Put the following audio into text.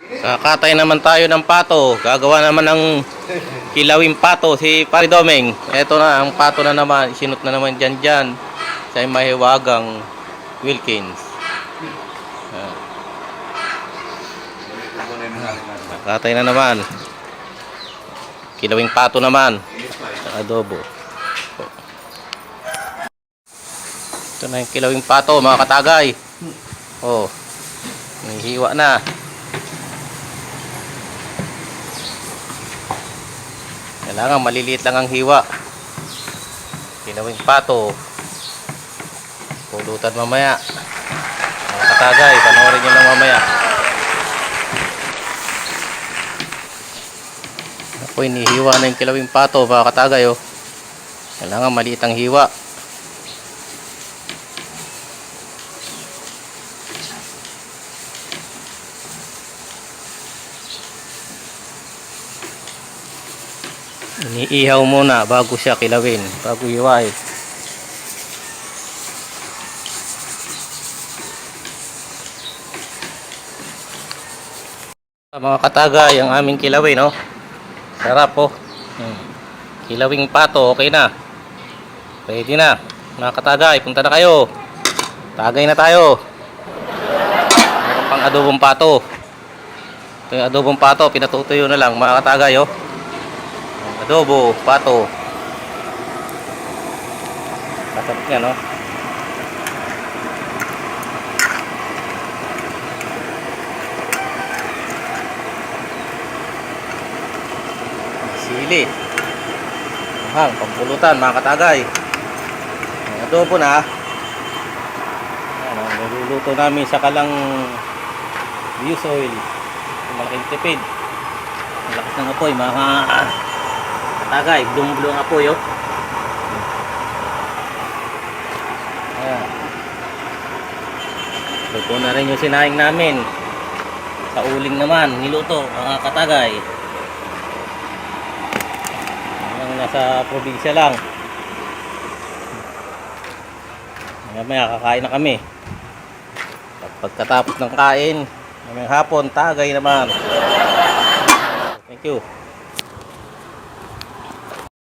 Kakatay naman tayo ng pato. Gagawa naman ng kilawing pato si Pare Domeng. Ito na, ang pato na naman. Sinut na naman dyan. Sa mahiwagang Wilkins. Kakatay na naman. Kilawing pato naman. Sa adobo. Ito na yung kilawing pato mga katagay. Oh, may hiwa na. Kailangan maliliit lang ang hiwa. Kilawing pato. Pulutan mamaya. Mga katagay, panoorin nyo lang mamaya. Ako inihiwa na yung kilawing pato mga katagay. Oh. Kailangan maliit ang hiwa. Iniihaw muna bago siya kilawin, bago hiwain. Mga katagay, ang aming kilawin, no? Sarap po. Kilawing pato, okay na. Pwede na. Mga katagay, punta na kayo. Tagay na tayo. Meron pang adobong pato. Ito yung adobong pato, pinatutuyo na lang mga katagay, oh. Adobo, pato. Kasap niya, no? Sili. Hang, pampulutan, mga katagay. Adobo na. Ano, niluluto namin sa kalang use oil. Malaking tipid. Malakas ng apoy, mga katagay, blong-blong apoy, oh. Ayan. Luto na rin yung sinaing namin. Sa uling naman, niluto, mga katagay. Ang nasa probinsya lang. Mamaya kakain na kami. At pagkatapos ng kain, ngayong hapon, tagay naman. Thank you.